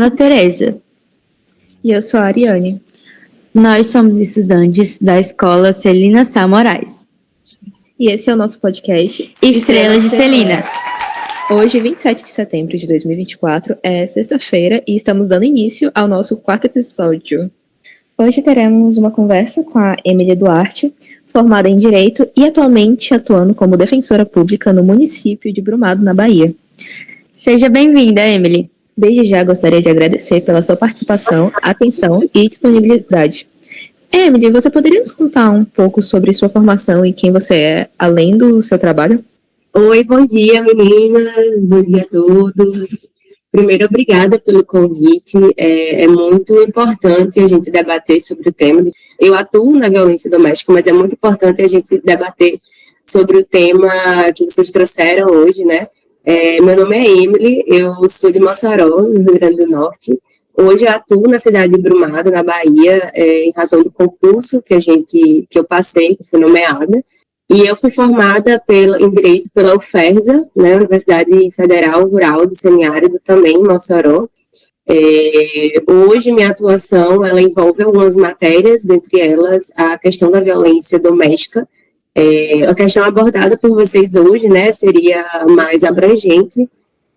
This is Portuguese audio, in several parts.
Ana Teresa. E eu sou a Ariane. Nós somos estudantes da Escola Celina Sá Moraes. E esse é o nosso podcast Estrelas de Celina. Hoje, 27 de setembro de 2024, é sexta-feira e estamos dando início ao nosso quarto episódio. Hoje teremos uma conversa com a Emily Duarte, formada em Direito e atualmente atuando como defensora pública no município de Brumado, na Bahia. Seja bem-vinda, Emily. Desde já gostaria de agradecer pela sua participação, atenção e disponibilidade. Emily, você poderia nos contar um pouco sobre sua formação e quem você é, além do seu trabalho? Oi, bom dia, meninas. Bom dia a todos. Primeiro, obrigada pelo convite. É muito importante a gente debater sobre o tema. Eu atuo na violência doméstica, mas é muito importante a gente debater sobre o tema que vocês trouxeram hoje, né? Meu nome é Emily, eu sou de Mossoró, no Rio Grande do Norte. Hoje eu atuo na cidade de Brumado, na Bahia, em razão do concurso que eu passei, que fui nomeada. E eu fui formada em Direito pela UFERJA, né, Universidade Federal Rural do Semiárido, também em Mossoró. Hoje minha atuação ela envolve algumas matérias, dentre elas a questão da violência doméstica. A questão abordada por vocês hoje, né, seria mais abrangente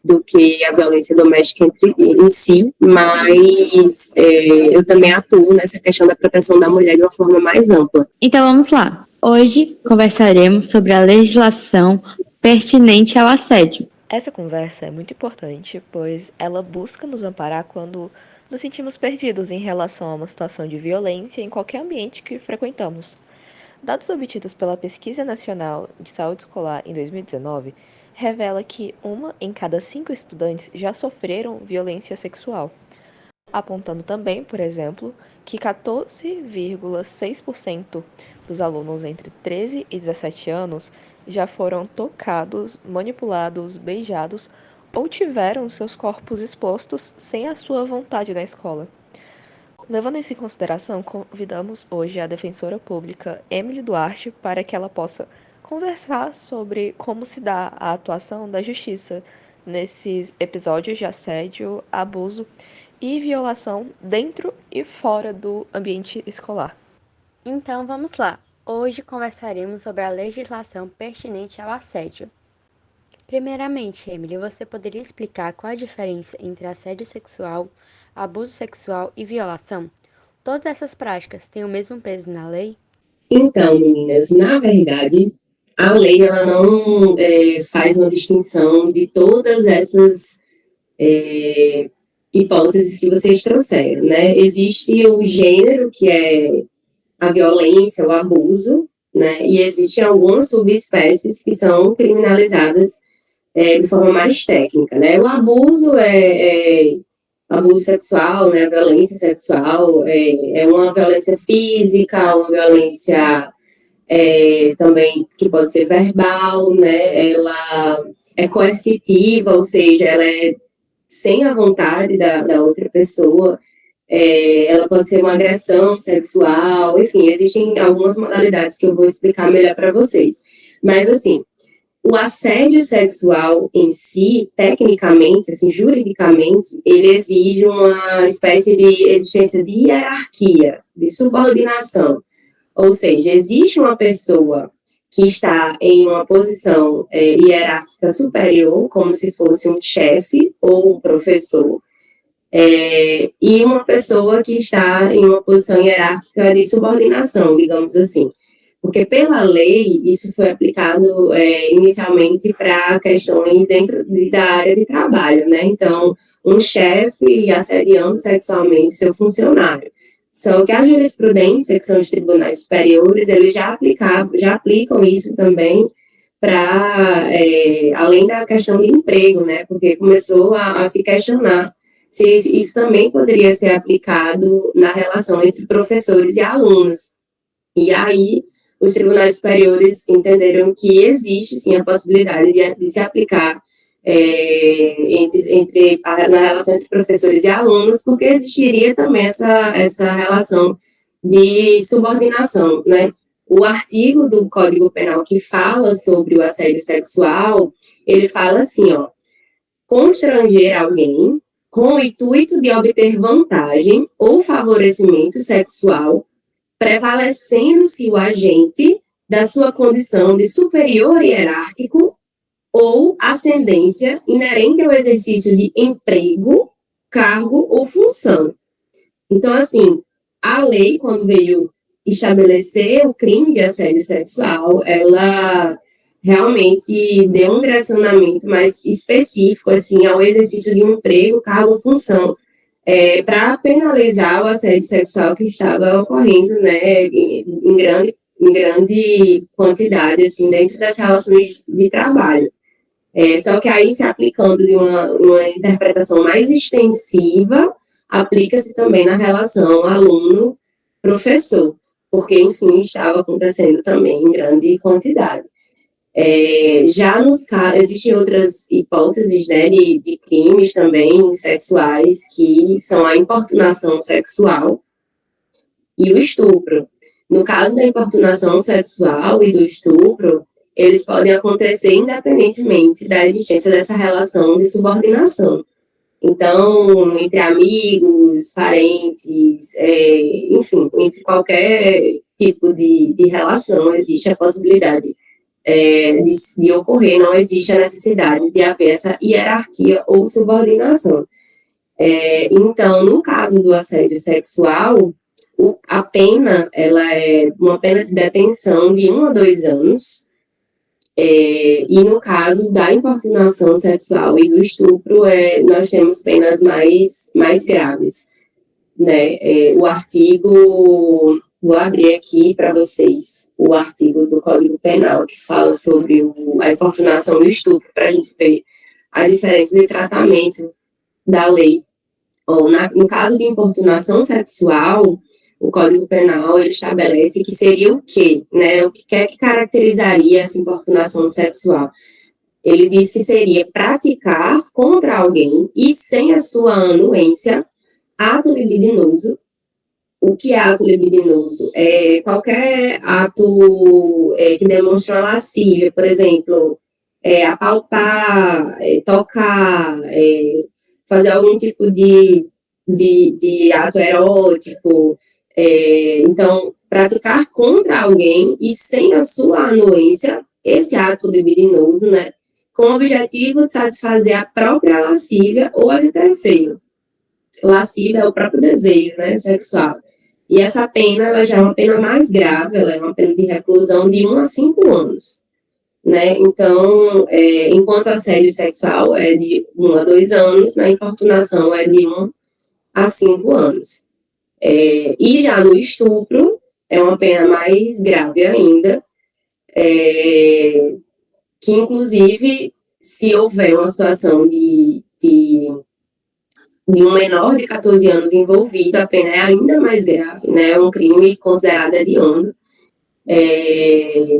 do que a violência doméstica em si, mas eu também atuo nessa questão da proteção da mulher de uma forma mais ampla. Então vamos lá. Hoje conversaremos sobre a legislação pertinente ao assédio. Essa conversa é muito importante, pois ela busca nos amparar quando nos sentimos perdidos em relação a uma situação de violência em qualquer ambiente que frequentamos. Dados obtidos pela Pesquisa Nacional de Saúde Escolar em 2019 revela que 1 em cada 5 estudantes já sofreram violência sexual, apontando também, por exemplo, que 14,6% dos alunos entre 13 e 17 anos já foram tocados, manipulados, beijados ou tiveram seus corpos expostos sem a sua vontade na escola. Levando isso em consideração, convidamos hoje a defensora pública Emily Duarte para que ela possa conversar sobre como se dá a atuação da justiça nesses episódios de assédio, abuso e violação dentro e fora do ambiente escolar. Então vamos lá. Hoje conversaremos sobre a legislação pertinente ao assédio. Primeiramente, Emily, você poderia explicar qual a diferença entre assédio sexual, abuso sexual e violação? Todas essas práticas têm o mesmo peso na lei? Então, meninas, na verdade, a lei ela não faz uma distinção de todas essas hipóteses que vocês trouxeram, né? Existe o gênero, que é a violência, o abuso, né? E existem algumas subespécies que são criminalizadas de forma mais técnica, né? O abuso abuso sexual, né? A violência sexual é uma violência física, uma violência também que pode ser verbal, né? Ela é coercitiva, ou seja, ela é sem a vontade da outra pessoa. Ela pode ser uma agressão sexual, enfim, existem algumas modalidades que eu vou explicar melhor para vocês. Mas, assim, o assédio sexual em si, tecnicamente, assim, juridicamente, ele exige uma espécie de existência de hierarquia, de subordinação. Ou seja, existe uma pessoa que está em uma posição hierárquica superior, como se fosse um chefe ou um professor, e uma pessoa que está em uma posição hierárquica de subordinação, digamos assim. Porque, pela lei, isso foi aplicado inicialmente para questões dentro da área de trabalho, né? Então, um chefe assediando sexualmente seu funcionário. Só que a jurisprudência, que são os tribunais superiores, eles já aplicam isso também para, além da questão de emprego, né? Porque começou a se questionar se isso também poderia ser aplicado na relação entre professores e alunos. E aí, os tribunais superiores entenderam que existe, sim, a possibilidade de se aplicar na relação entre professores e alunos, porque existiria também essa relação de subordinação, né? O artigo do Código Penal que fala sobre o assédio sexual, ele fala assim, ó, constranger alguém com o intuito de obter vantagem ou favorecimento sexual, prevalecendo-se o agente da sua condição de superior hierárquico ou ascendência inerente ao exercício de emprego, cargo ou função. Então, assim, a lei, quando veio estabelecer o crime de assédio sexual, ela realmente deu um direcionamento mais específico, assim, ao exercício de um emprego, cargo ou função, para penalizar o assédio sexual que estava ocorrendo, né, em grande quantidade, assim, dentro das relações de trabalho. Só que aí, se aplicando de uma interpretação mais extensiva, aplica-se também na relação aluno-professor, porque, enfim, estava acontecendo também em grande quantidade. Já nos casos, existem outras hipóteses, né, de crimes também sexuais, que são a importunação sexual e o estupro. No caso da importunação sexual e do estupro, eles podem acontecer independentemente da existência dessa relação de subordinação. Então, entre amigos, parentes, enfim, entre qualquer tipo de relação, existe a possibilidade de ocorrer, não existe a necessidade de haver essa hierarquia ou subordinação. Então, no caso do assédio sexual, a pena, ela é uma pena de detenção de 1 a 2 anos, e no caso da importunação sexual e do estupro, nós temos penas mais graves, né? O artigo, vou abrir aqui para vocês, o artigo do Código Penal que fala sobre a importunação e o estupro, para a gente ver a diferença de tratamento da lei. No caso de importunação sexual, o Código Penal ele estabelece que seria o quê? Né? O que é que caracterizaria essa importunação sexual? Ele diz que seria praticar contra alguém e sem a sua anuência ato libidinoso. O que é ato libidinoso? Qualquer ato que demonstra uma lascívia, por exemplo, apalpar, tocar, fazer algum tipo de ato erótico. Então, praticar contra alguém e sem a sua anuência, esse ato libidinoso, né, com o objetivo de satisfazer a própria lascívia ou a de terceiro. Lascívia é o próprio desejo, né, sexual. E essa pena, ela já é uma pena mais grave, ela é uma pena de reclusão de 1 a 5 anos. Né? Então, enquanto assédio sexual é de 1 a 2 anos, na importunação é de 1 a 5 anos. E já no estupro, é uma pena mais grave ainda, que inclusive, se houver uma situação de um menor de 14 anos envolvido, a pena é ainda mais grave, né? É um crime considerado hediondo.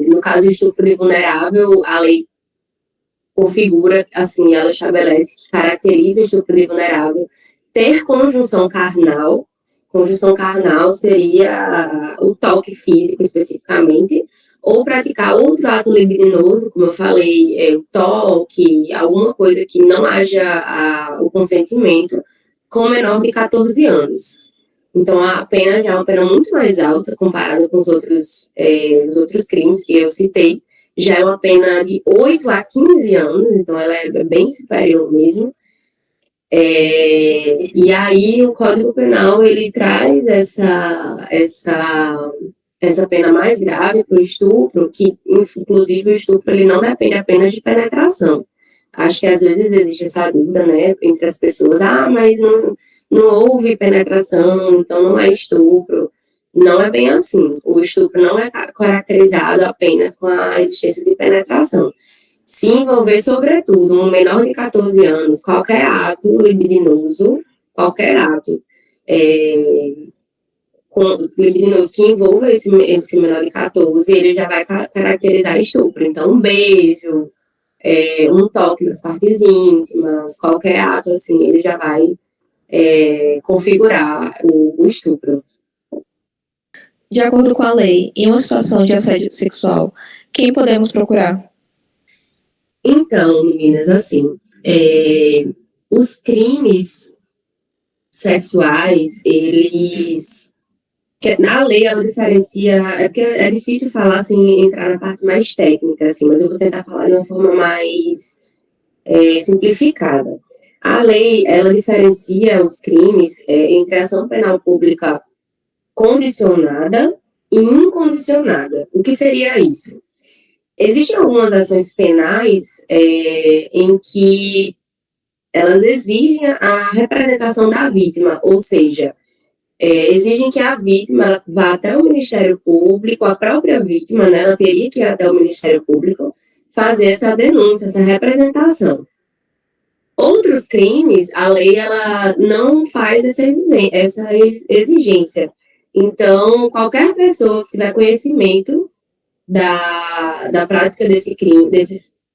No caso de estupro de vulnerável, a lei configura, assim, ela estabelece que caracteriza estupro de vulnerável ter conjunção carnal. Conjunção carnal seria o toque físico especificamente, ou praticar outro ato libidinoso, como eu falei, o toque, alguma coisa que não haja o consentimento, com menor de 14 anos. Então, a pena já é uma pena muito mais alta comparada com os outros crimes que eu citei. Já é uma pena de 8 a 15 anos, então ela é bem superior mesmo. E aí o Código Penal, ele traz essa pena mais grave para o estupro, que inclusive o estupro ele não depende apenas de penetração. Acho que às vezes existe essa dúvida, né, entre as pessoas, mas não houve penetração, então não é estupro. Não é bem assim. O estupro não é caracterizado apenas com a existência de penetração. Se envolver, sobretudo, um menor de 14 anos, qualquer ato libidinoso, qualquer ato libidinoso que envolva esse menor de 14, ele já vai caracterizar estupro. Então, um beijo, um toque nas partes íntimas, qualquer ato, assim, ele já vai configurar o estupro. De acordo com a lei, em uma situação de assédio sexual, quem podemos procurar? Então, meninas, assim, os crimes sexuais, eles... Na lei, ela diferencia... É porque é difícil falar, assim, entrar na parte mais técnica, assim, mas eu vou tentar falar de uma forma mais simplificada. A lei, ela diferencia os crimes entre ação penal pública condicionada e incondicionada. O que seria isso? Existem algumas ações penais em que elas exigem a representação da vítima, ou seja, exigem que a vítima ela vá até o Ministério Público, a própria vítima, né, ela teria que ir até o Ministério Público fazer essa denúncia, essa representação. Outros crimes, a lei ela não faz essa exigência. Então, qualquer pessoa que tiver conhecimento da prática desses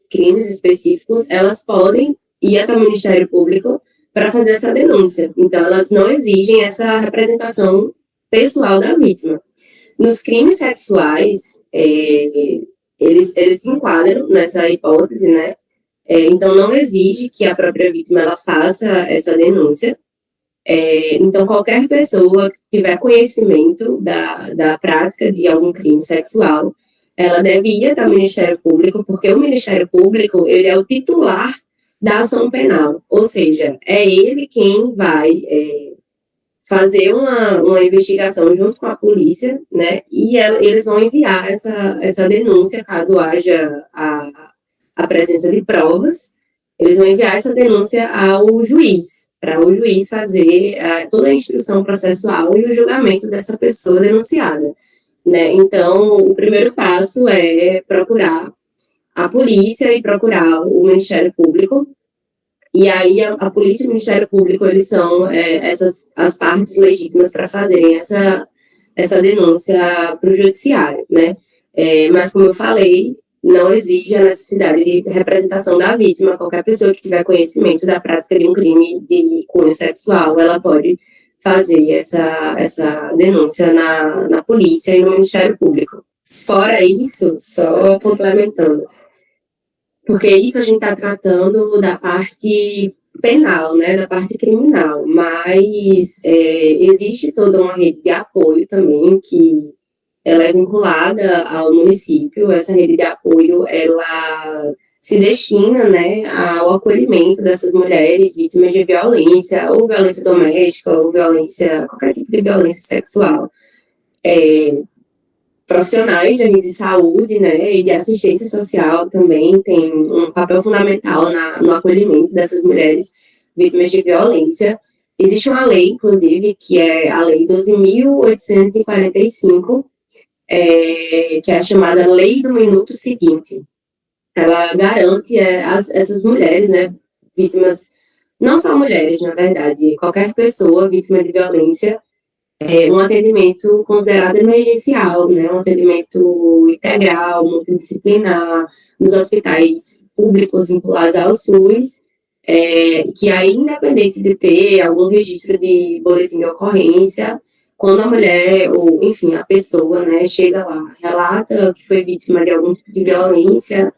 crimes específicos, elas podem ir até o Ministério Público para fazer essa denúncia. Então, elas não exigem essa representação pessoal da vítima. Nos crimes sexuais, eles se enquadram nessa hipótese, né? Então, não exige que a própria vítima ela faça essa denúncia. Então, qualquer pessoa que tiver conhecimento da prática de algum crime sexual, ela deve ir até o Ministério Público, porque o Ministério Público ele é o titular da ação penal, ou seja, é ele quem vai fazer uma investigação junto com a polícia, né, e eles vão enviar essa denúncia, caso haja a presença de provas, eles vão enviar essa denúncia ao juiz, para o juiz fazer toda a instrução processual e o julgamento dessa pessoa denunciada, né? Então, o primeiro passo é procurar a polícia e procurar o Ministério Público, e aí a polícia e o Ministério Público, eles são as partes legítimas para fazerem essa denúncia para o judiciário, né? Mas, como eu falei, não exige a necessidade de representação da vítima. Qualquer pessoa que tiver conhecimento da prática de um crime de cunho sexual, ela pode fazer essa denúncia na polícia e no Ministério Público. Fora isso, só complementando, porque isso a gente está tratando da parte penal, né, da parte criminal, mas existe toda uma rede de apoio também que ela é vinculada ao município. Essa rede de apoio, ela se destina, né, ao acolhimento dessas mulheres vítimas de violência, ou violência doméstica, ou qualquer tipo de violência sexual. Profissionais da rede de saúde, né, e de assistência social também têm um papel fundamental no acolhimento dessas mulheres vítimas de violência. Existe uma lei, inclusive, que é a Lei 12.845, que é a chamada Lei do Minuto Seguinte. Ela garante essas mulheres, né, vítimas, não só mulheres, na verdade, qualquer pessoa vítima de violência, um atendimento considerado emergencial, né, um atendimento integral, multidisciplinar, nos hospitais públicos vinculados ao SUS, que aí, independente de ter algum registro de boletim de ocorrência, quando a mulher, ou enfim, a pessoa, né, chega lá, relata que foi vítima de algum tipo de violência,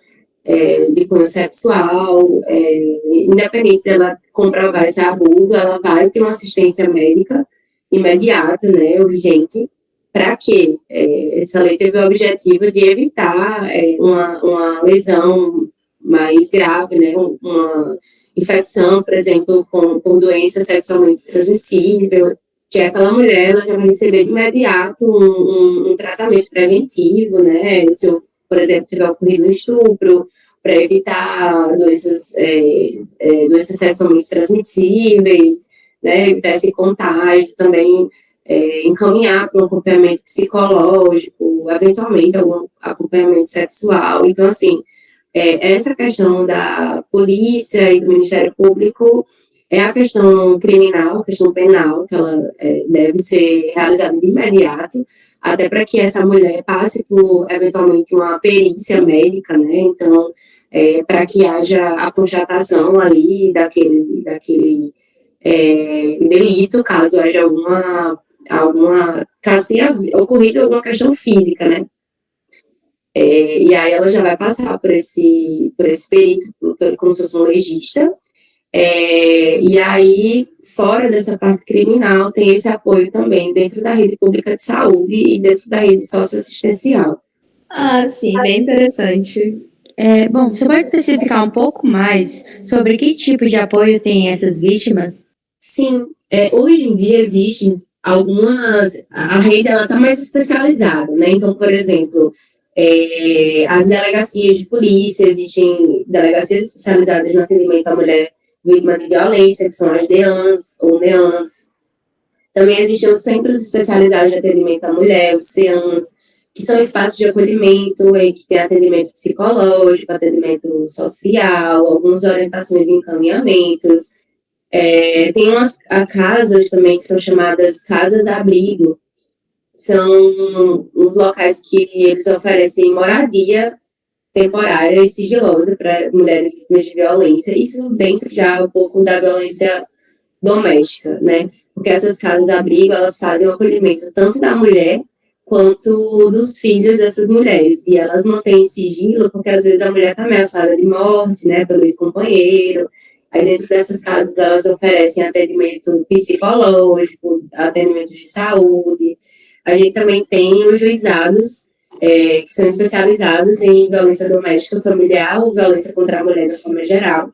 de cunho sexual, independente dela comprovar esse abuso, ela vai ter uma assistência médica imediata, né, urgente, para que essa lei teve o objetivo de evitar uma lesão mais grave, né, uma infecção, por exemplo, por doença sexualmente transmissível, que aquela mulher ela já vai receber de imediato um tratamento preventivo, né, se, por exemplo, tiver ocorrido um estupro, para evitar doenças sexualmente transmissíveis, né, evitar esse contágio, também encaminhar para um acompanhamento psicológico, eventualmente algum acompanhamento sexual. Então, assim, essa questão da polícia e do Ministério Público é a questão criminal, a questão penal, que ela deve ser realizada de imediato, até para que essa mulher passe por, eventualmente, uma perícia médica, né, então, para que haja a constatação ali daquele delito, caso haja caso tenha ocorrido alguma questão física, né, e aí ela já vai passar por esse perito, como se fosse um legista, E aí, fora dessa parte criminal, tem esse apoio também dentro da rede pública de saúde e dentro da rede socioassistencial. Ah, sim, bem interessante. Bom, você pode especificar um pouco mais sobre que tipo de apoio tem essas vítimas? Sim, hoje em dia existem algumas. A rede ela está mais especializada, né? Então, por exemplo, as delegacias de polícia, existem delegacias especializadas no atendimento à mulher vítima de violência, que são as DEANs ou NEANs. Também existem os centros especializados de atendimento à mulher, os CEANs, que são espaços de acolhimento, que tem atendimento psicológico, atendimento social, algumas orientações e encaminhamentos. Tem umas casas também que são chamadas casas-abrigo, são os locais que eles oferecem moradia temporária e sigilosa para mulheres vítimas de violência, isso dentro já um pouco da violência doméstica, né? Porque essas casas-abrigo, elas fazem o acolhimento tanto da mulher quanto dos filhos dessas mulheres, e elas mantêm sigilo porque às vezes a mulher está ameaçada de morte, né, pelo ex-companheiro. Aí dentro dessas casas elas oferecem atendimento psicológico, atendimento de saúde. A gente também tem os juizados, que são especializados em violência doméstica familiar ou violência contra a mulher de forma geral.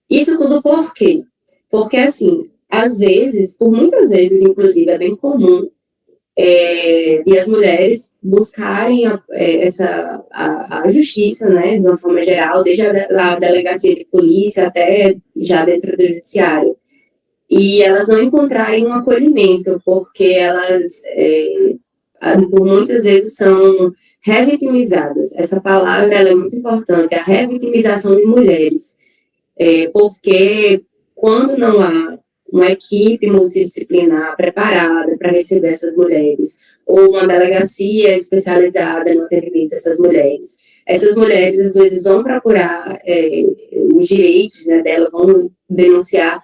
Isso tudo por quê? Porque, assim, às vezes, por muitas vezes, inclusive, é bem comum de as mulheres buscarem a justiça, né, de uma forma geral, desde a delegacia de polícia até já dentro do judiciário, e elas não encontrarem um acolhimento, porque elas, por muitas vezes, são revitimizadas. Essa palavra ela é muito importante, a revitimização de mulheres, porque quando não há uma equipe multidisciplinar preparada para receber essas mulheres, ou uma delegacia especializada no atendimento dessas mulheres, essas mulheres às vezes vão procurar os direitos, né, dela, vão denunciar,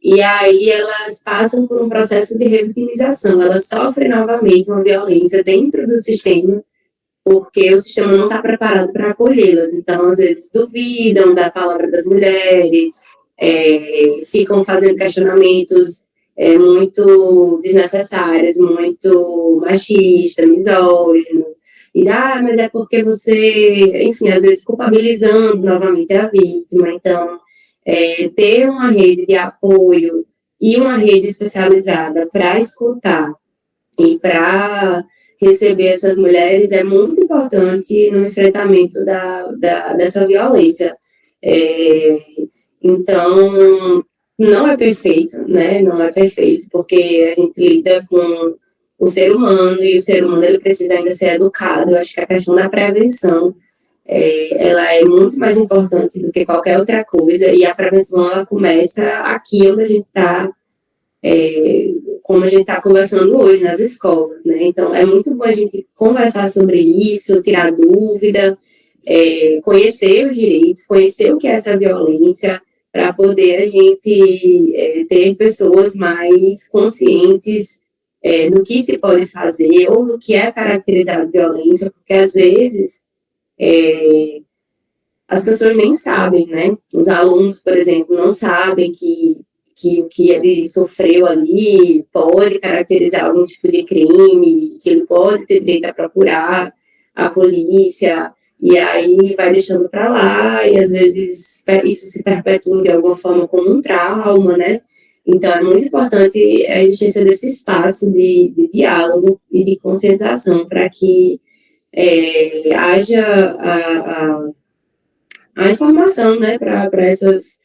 e aí elas passam por um processo de revitimização, elas sofrem novamente uma violência dentro do sistema, porque o sistema não está preparado para acolhê-las. Então, às vezes, duvidam da palavra das mulheres, ficam fazendo questionamentos muito desnecessários, muito machistas, misóginos, e, mas é porque você, enfim, às vezes culpabilizando novamente a vítima. Então, ter uma rede de apoio e uma rede especializada para escutar e para receber essas mulheres é muito importante no enfrentamento dessa violência. Então, não é perfeito, né? Não é perfeito, porque a gente lida com o ser humano, e o ser humano ele precisa ainda ser educado. Eu acho que a questão da prevenção ela é muito mais importante do que qualquer outra coisa, e a prevenção ela começa aqui onde a gente está, como a gente está conversando hoje, nas escolas, né? Então, é muito bom a gente conversar sobre isso, tirar dúvida, conhecer os direitos, conhecer o que é essa violência, para poder a gente ter pessoas mais conscientes do que se pode fazer, ou do que é caracterizado violência, porque às vezes as pessoas nem sabem, né? Os alunos, por exemplo, não sabem que o que ele sofreu ali pode caracterizar algum tipo de crime, que ele pode ter direito a procurar a polícia, e aí vai deixando para lá, e às vezes isso se perpetua de alguma forma como um trauma, né? Então, é muito importante a existência desse espaço de diálogo e de conscientização para que haja a informação, né, para essas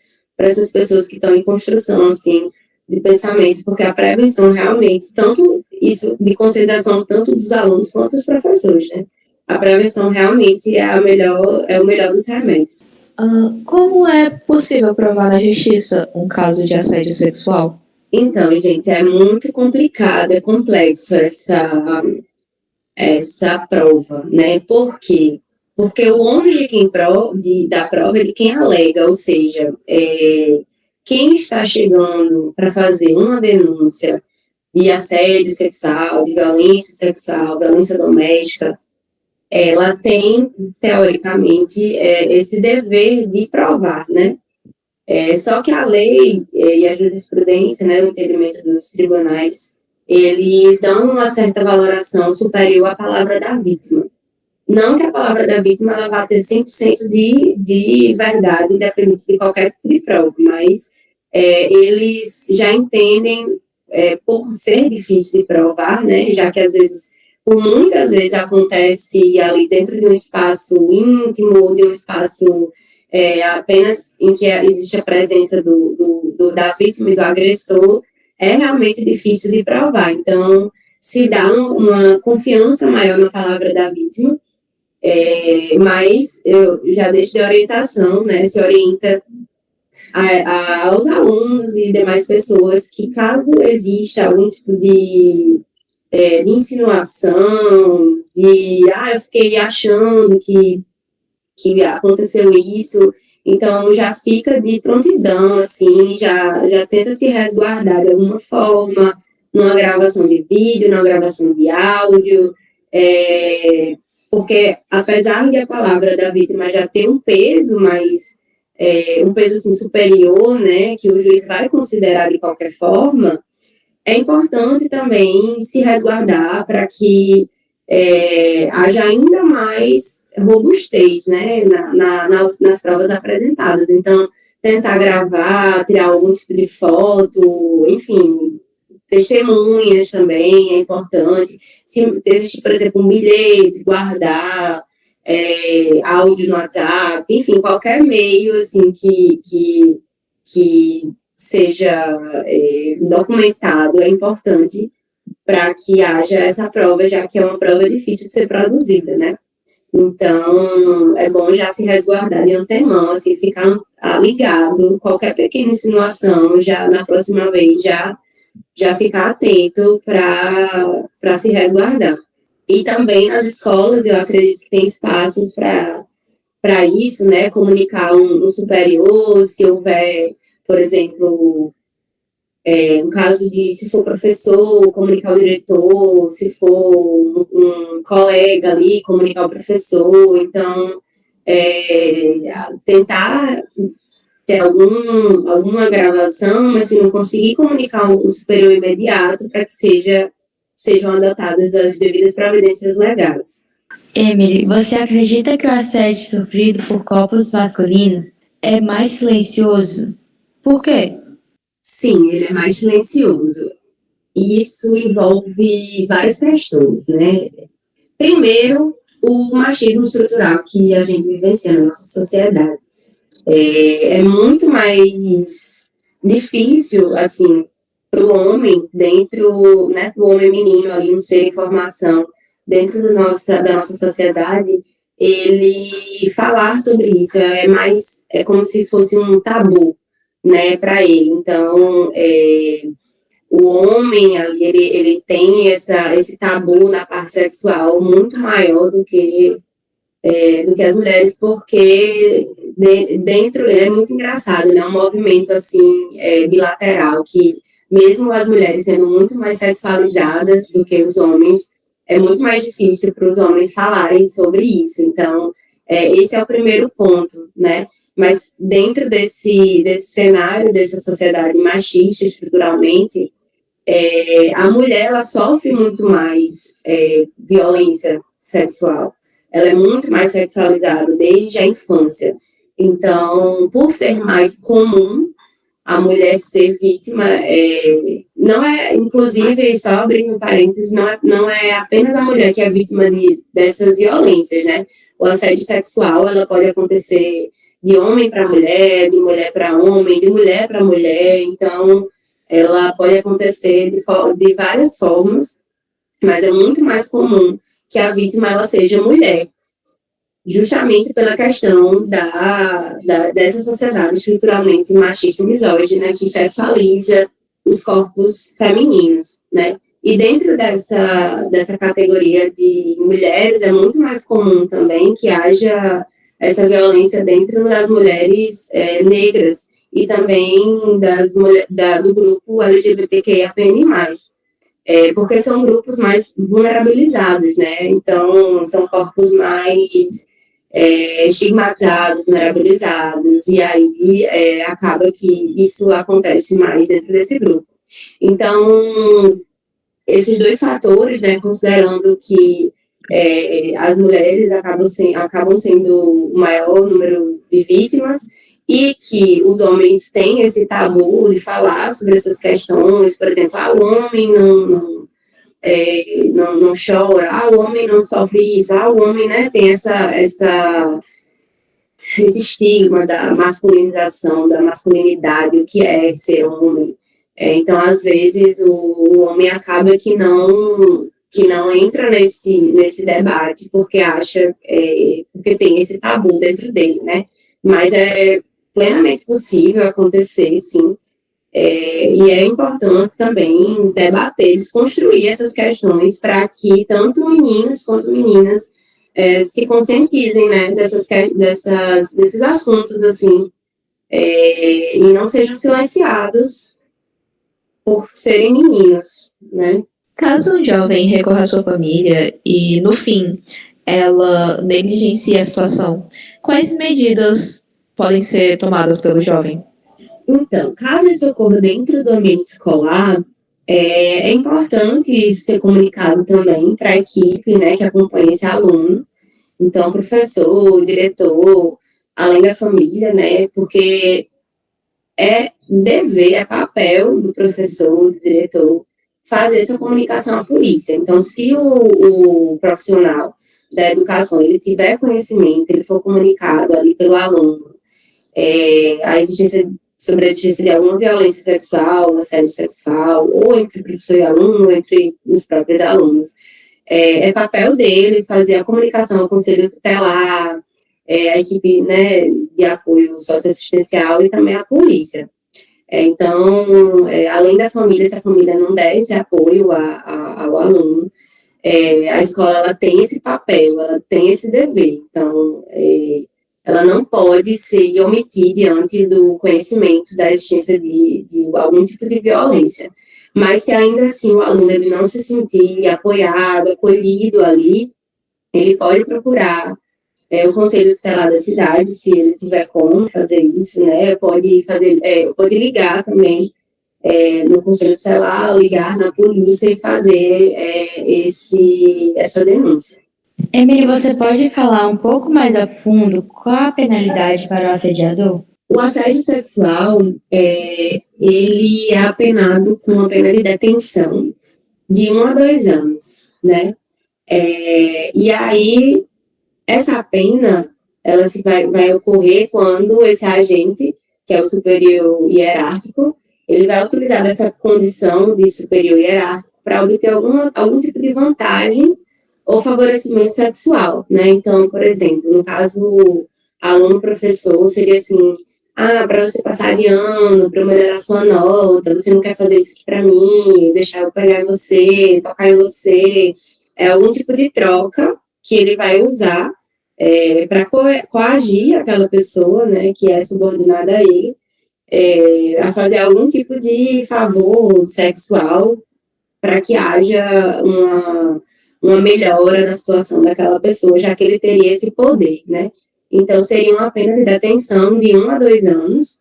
pessoas que estão em construção, assim, de pensamento, porque a prevenção realmente, tanto isso de conscientização, tanto dos alunos quanto dos professores, né, a prevenção realmente é o melhor dos remédios. Como é possível provar na justiça um caso de assédio sexual? Então, gente, é muito complicado, é complexo essa prova, né, por quê? Porque o ônus da prova é de quem alega, ou seja, quem está chegando para fazer uma denúncia de assédio sexual, de violência sexual, violência doméstica, ela tem, teoricamente, esse dever de provar, né? Só que a lei e a jurisprudência, né, o entendimento dos tribunais, eles dão uma certa valoração superior à palavra da vítima. Não que a palavra da vítima ela vá ter 100% de verdade, independente de qualquer tipo de prova, mas eles já entendem, por ser difícil de provar, né, já que às vezes, por muitas vezes acontece ali dentro de um espaço íntimo, ou de um espaço apenas em que existe a presença da vítima e do agressor, é realmente difícil de provar. Então, se dá uma confiança maior na palavra da vítima, mas eu já deixo de orientação, né, se orienta aos alunos e demais pessoas que, caso exista algum tipo de insinuação, eu fiquei achando que aconteceu isso, então já fica de prontidão, assim, já tenta se resguardar de alguma forma, numa gravação de vídeo, numa gravação de áudio, porque apesar de a palavra da vítima já ter um peso, mas um peso assim, superior, né, que o juiz vai considerar de qualquer forma, é importante também se resguardar para que haja ainda mais robustez, né, nas provas apresentadas. Então, tentar gravar, tirar algum tipo de foto, enfim, testemunhas também é importante. Se existe, por exemplo, um bilhete, guardar áudio no WhatsApp, enfim, qualquer meio assim que seja documentado é importante para que haja essa prova, já que é uma prova difícil de ser produzida, né? Então, é bom já se resguardar de antemão, assim, ficar ligado, qualquer pequena insinuação, já na próxima vez, já ficar atento para se resguardar. E também nas escolas, eu acredito que tem espaços para isso, né? Comunicar um superior, se houver, por exemplo, no caso de, se for professor, comunicar o diretor, se for um colega ali, comunicar o professor. Então, tentar ter alguma gravação, mas se não conseguir comunicar o superior imediato para que sejam adotadas as devidas providências legais. Emily, você acredita que o assédio sofrido por corpos masculinos é mais silencioso? Por quê? Sim, ele é mais silencioso. E isso envolve várias questões, né? Primeiro, o machismo estrutural que a gente vivencia na nossa sociedade. É muito mais difícil, assim, para o homem, né, para o homem menino ali, um ser em formação, dentro da nossa sociedade, ele falar sobre isso, é como se fosse um tabu, né, para ele. Então, o homem ali, ele tem esse tabu na parte sexual muito maior do que as mulheres, porque dentro é muito engraçado, né? Um movimento assim bilateral, que mesmo as mulheres sendo muito mais sexualizadas do que os homens, é muito mais difícil para os homens falarem sobre isso. Então, esse é o primeiro ponto, né? Mas dentro desse cenário, dessa sociedade machista estruturalmente, a mulher ela sofre muito mais violência sexual. Ela é muito mais sexualizada desde a infância. Então, por ser mais comum a mulher ser vítima, não é, inclusive, só abrindo parênteses, não é apenas a mulher que é vítima dessas violências, né? O assédio sexual, ela pode acontecer de homem para mulher, de mulher para homem, de mulher para mulher, então ela pode acontecer de várias formas, mas é muito mais comum que a vítima ela seja mulher, justamente pela questão dessa sociedade estruturalmente machista e misógina, que sexualiza os corpos femininos, né? E dentro dessa categoria de mulheres, é muito mais comum também que haja essa violência dentro das mulheres negras e também do grupo LGBTQIAPN+. Porque são grupos mais vulnerabilizados, né? Então, são corpos mais estigmatizados, vulnerabilizados, e aí acaba que isso acontece mais dentro desse grupo. Então, esses dois fatores, né, considerando que as mulheres acabam sendo o maior número de vítimas e que os homens têm esse tabu de falar sobre essas questões, por exemplo, o homem não chora, o homem não sofre isso, o homem, né, tem esse estigma da masculinização, da masculinidade, o que é ser homem. Então, às vezes, o homem acaba que não entra nesse debate, porque acha, porque tem esse tabu dentro dele, né? Mas é plenamente possível acontecer, sim. E é importante também debater, desconstruir essas questões para que tanto meninos quanto meninas se conscientizem, né, desses assuntos, assim, e não sejam silenciados por serem meninos, né? Caso um jovem recorra à sua família e, no fim, ela negligencia a situação, quais medidas podem ser tomadas pelo jovem? Então, caso isso ocorra dentro do ambiente escolar, é importante isso ser comunicado também para a equipe, né, que acompanha esse aluno. Então, professor, diretor, além da família, né, porque é dever, é papel do professor, do diretor, fazer essa comunicação à polícia. Então, se o profissional da educação ele tiver conhecimento, ele for comunicado ali pelo aluno, sobre a existência de alguma violência sexual, assédio sexual, ou entre professor e aluno, ou entre os próprios alunos. É papel dele fazer a comunicação ao conselho tutelar, a equipe, né, de apoio socioassistencial e também a polícia. Então, além da família, se a família não der esse apoio ao aluno, a escola ela tem esse papel, ela tem esse dever. Então, ela não pode se omitir diante do conhecimento da existência de algum tipo de violência. Mas se ainda assim o aluno ele não se sentir apoiado, acolhido ali, ele pode procurar o conselho tutelar da cidade, se ele tiver como fazer isso, né? Pode ligar também no conselho tutelar, ligar na polícia e fazer essa denúncia. Emily, você pode falar um pouco mais a fundo qual a penalidade para o assediador? O assédio sexual, ele é apenado com uma pena de detenção de 1 a 2 anos, né? E aí, essa pena, ela vai ocorrer quando esse agente, que é o superior hierárquico, ele vai utilizar dessa condição de superior hierárquico para obter algum tipo de vantagem ou favorecimento sexual, né? Então, por exemplo, no caso aluno-professor, seria assim, para você passar de ano, para melhorar sua nota, você não quer fazer isso aqui para mim, deixar eu pegar em você, tocar em você, algum tipo de troca que ele vai usar para coagir aquela pessoa, né, que é subordinada a ele, a fazer algum tipo de favor sexual para que haja uma melhora da situação daquela pessoa, já que ele teria esse poder, né? Então, seria uma pena de detenção de 1 a 2 anos.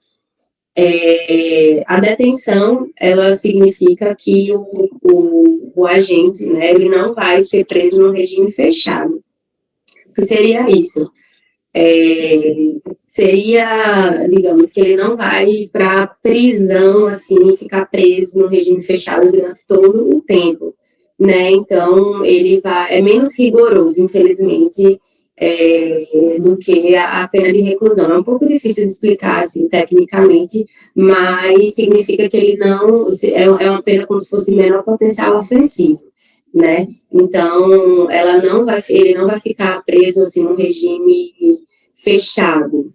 A detenção, ela significa que o agente, né, ele não vai ser preso no regime fechado. O que seria isso? Seria, digamos, que ele não vai para prisão, assim, ficar preso no regime fechado durante todo o tempo, né? Então, ele é menos rigoroso, infelizmente, do que a pena de reclusão. É um pouco difícil de explicar, assim, tecnicamente, mas significa que ele não... É uma pena como se fosse menor potencial ofensivo, né? Então, ele não vai ficar preso, assim, num regime fechado.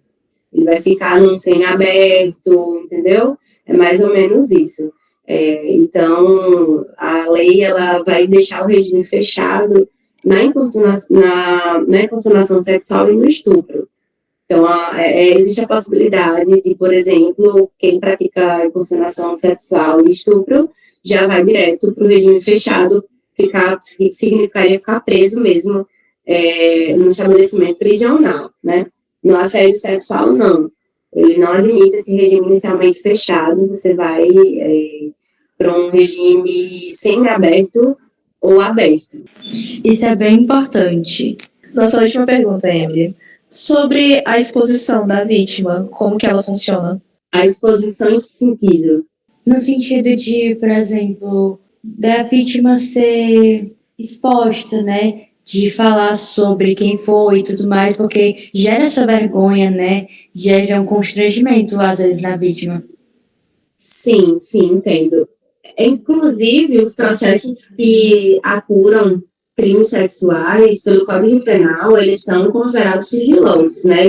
Ele vai ficar num semiaberto, entendeu? É mais ou menos isso. Então, a lei, ela vai deixar o regime fechado na importunação sexual e no estupro. Então, existe a possibilidade de, por exemplo, quem pratica importunação sexual e estupro já vai direto para o regime fechado, significaria ficar preso mesmo no estabelecimento prisional, né? No assédio sexual, não. Ele não admite esse regime inicialmente fechado, você vai para um regime semi-aberto ou aberto. Isso é bem importante. Nossa última pergunta, Emily. Sobre a exposição da vítima, como que ela funciona? A exposição em que sentido? No sentido de, por exemplo, da vítima ser exposta, né? De falar sobre quem foi e tudo mais, porque gera essa vergonha, né? Gera um constrangimento, às vezes, na vítima. Sim, entendo. Inclusive, os processos que apuram crimes sexuais pelo Código Penal, eles são considerados sigilosos, né?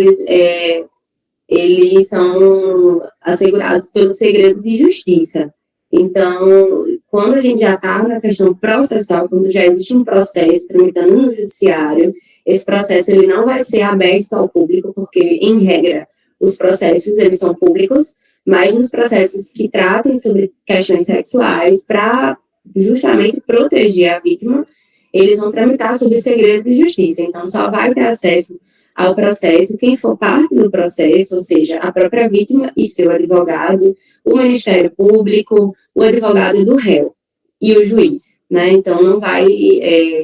Eles são assegurados pelo segredo de justiça. Então, quando a gente já está na questão processal, quando já existe um processo tramitando no judiciário, esse processo ele não vai ser aberto ao público, porque, em regra, os processos eles são públicos, mas nos processos que tratem sobre questões sexuais, para justamente proteger a vítima, eles vão tramitar sobre segredo de justiça. Então, só vai ter acesso ao processo quem for parte do processo, ou seja, a própria vítima e seu advogado, o Ministério Público, o advogado do réu e o juiz, né? Então, não vai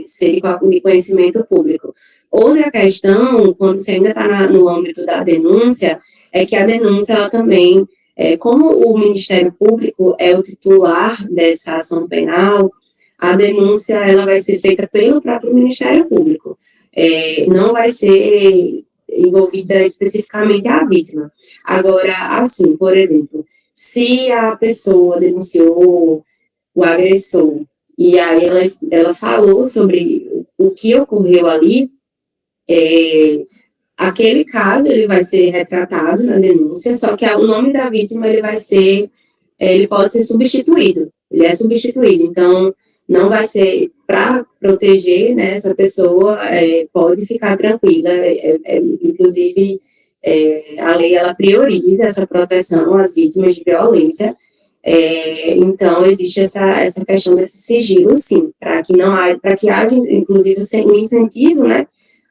ser de conhecimento público. Outra questão, quando você ainda está no âmbito da denúncia, é que a denúncia, ela também, como o Ministério Público é o titular dessa ação penal, a denúncia ela vai ser feita pelo próprio Ministério Público. Não vai ser envolvida especificamente a vítima. Agora, assim, por exemplo, se a pessoa denunciou o agressor e aí ela falou sobre o que ocorreu ali, aquele caso ele vai ser retratado na denúncia, só que o nome da vítima ele pode ser substituído, ele é substituído, então não vai ser para proteger, né, essa pessoa, pode ficar tranquila, inclusive a lei ela prioriza essa proteção às vítimas de violência, então existe essa questão desse sigilo, sim, para que haja inclusive um incentivo, né,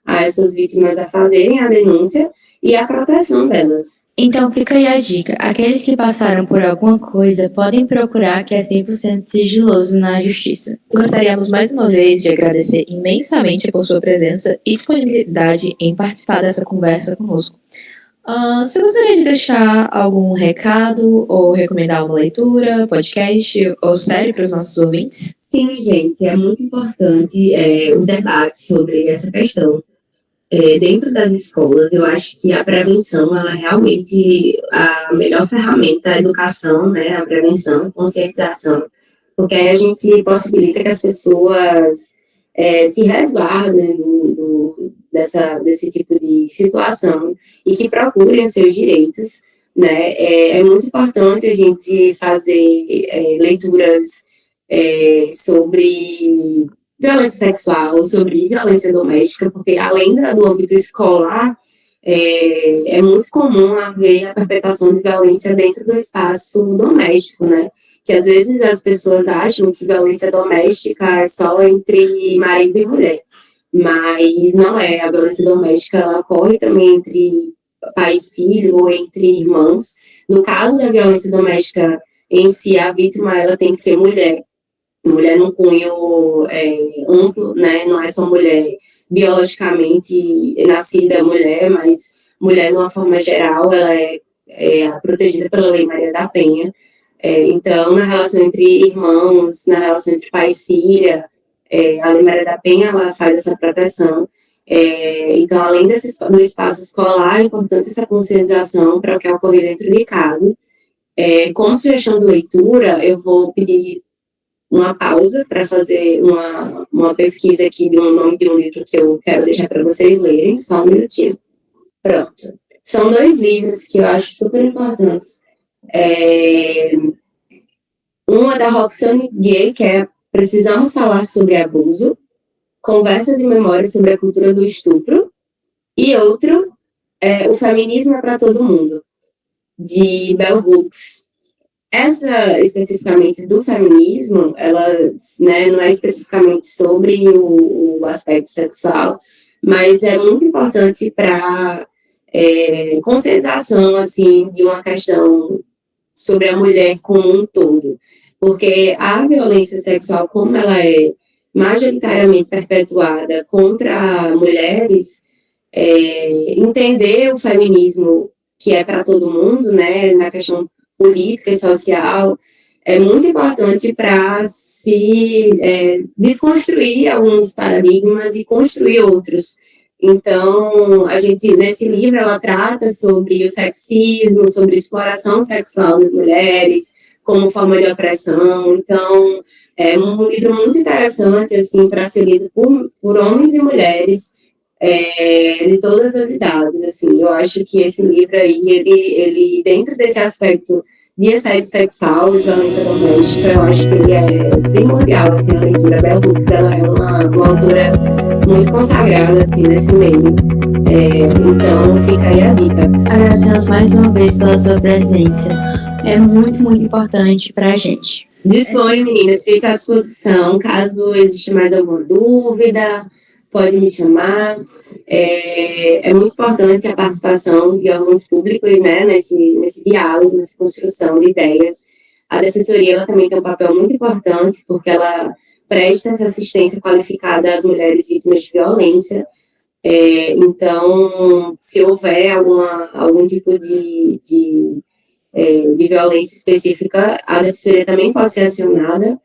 a essas vítimas a fazerem a denúncia e a proteção delas. Então fica aí a dica, aqueles que passaram por alguma coisa podem procurar que é 100% sigiloso na justiça. Gostaríamos mais uma vez de agradecer imensamente por sua presença e disponibilidade em participar dessa conversa conosco. Você gostaria de deixar algum recado ou recomendar uma leitura, podcast ou série para os nossos ouvintes? Sim, gente, é muito importante o debate sobre essa questão. Dentro das escolas, eu acho que a prevenção, ela é realmente a melhor ferramenta, a educação, né, a prevenção, a conscientização, porque aí a gente possibilita que as pessoas se resguardem desse tipo de situação e que procurem os seus direitos, né. É muito importante a gente fazer leituras sobre violência sexual, sobre violência doméstica, porque além do âmbito escolar, é muito comum haver a perpetração de violência dentro do espaço doméstico, né? Que às vezes as pessoas acham que violência doméstica é só entre marido e mulher, mas não é. A violência doméstica ela ocorre também entre pai e filho ou entre irmãos. No caso da violência doméstica em si, a vítima ela tem que ser mulher num cunho amplo, né? Não é só mulher biologicamente nascida mulher, mas mulher, de uma forma geral, ela é protegida pela Lei Maria da Penha. Então, na relação entre irmãos, na relação entre pai e filha, a Lei Maria da Penha ela faz essa proteção. Então, além do espaço escolar, é importante essa conscientização para o que ocorre dentro de casa. Como sugestão de leitura, eu vou pedir uma pausa para fazer uma pesquisa aqui de um nome de um livro que eu quero deixar para vocês lerem, só um minutinho. Pronto. São 2 livros que eu acho super importantes. Uma da Roxane Gay, que é Precisamos Falar sobre Abuso, Conversas e Memórias sobre a Cultura do Estupro, e outro O Feminismo é para Todo Mundo, de Bell Hooks. Essa, especificamente do feminismo, ela, né, não é especificamente sobre o aspecto sexual, mas é muito importante para conscientização, assim, de uma questão sobre a mulher como um todo, porque a violência sexual, como ela é majoritariamente perpetuada contra mulheres, entender o feminismo, que é para todo mundo, né, na questão política e social, é muito importante para se desconstruir alguns paradigmas e construir outros. Então, a gente, nesse livro, ela trata sobre o sexismo, sobre exploração sexual das mulheres, como forma de opressão. Então, é um livro muito interessante, assim, para ser lido por homens e mulheres de todas as idades, assim. Eu acho que esse livro aí, ele dentro desse aspecto de assédio sexual e violência doméstica, eu acho que ele é primordial, assim, a leitura. Bell Hooks, ela é uma autora muito consagrada, assim, nesse meio. Então, fica aí a dica. Agradecemos mais uma vez pela sua presença. É muito, muito importante para a gente. Disponha, meninas, fica à disposição. Caso exista mais alguma dúvida, pode me chamar. É muito importante a participação de órgãos públicos, né, nesse diálogo, nessa construção de ideias. A Defensoria ela também tem um papel muito importante, porque ela presta essa assistência qualificada às mulheres vítimas de violência. Então, se houver algum tipo de violência específica, a Defensoria também pode ser acionada,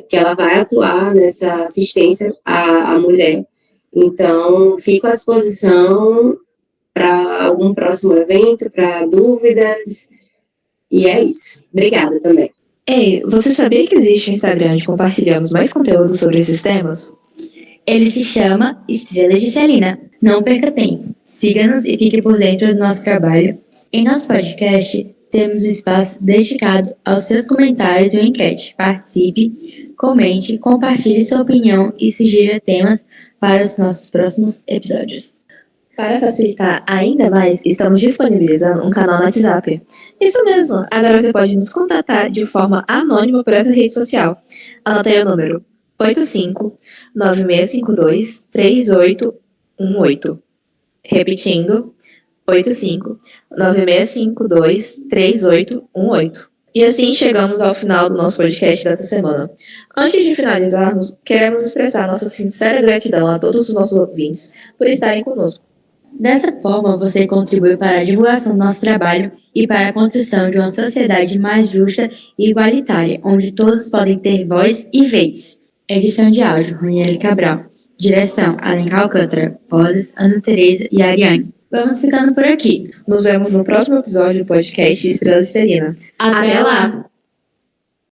que ela vai atuar nessa assistência à mulher. Então, fico à disposição para algum próximo evento, para dúvidas, e é isso. Obrigada também. Ei, você sabia que existe um Instagram onde compartilhamos mais conteúdo sobre esses temas? Ele se chama Estrelas de Celina. Não perca tempo. Siga-nos e fique por dentro do nosso trabalho. Em nosso podcast, temos um espaço dedicado aos seus comentários e uma enquete. Participe, comente, compartilhe sua opinião e sugira temas para os nossos próximos episódios. Para facilitar ainda mais, estamos disponibilizando um canal no WhatsApp. Isso mesmo, agora você pode nos contatar de forma anônima por essa rede social. Anota aí o número 85-9652-3818. Repetindo, 85-9652-3818. E assim chegamos ao final do nosso podcast dessa semana. Antes de finalizarmos, queremos expressar nossa sincera gratidão a todos os nossos ouvintes por estarem conosco. Dessa forma, você contribui para a divulgação do nosso trabalho e para a construção de uma sociedade mais justa e igualitária, onde todos podem ter voz e vez. Edição de áudio, Raniele Cabral. Direção, Alencar Alcântara. Vozes, Ana Tereza e Ariane. Vamos ficando por aqui. Nos vemos no próximo episódio do podcast Estrelas de Celina. Até lá!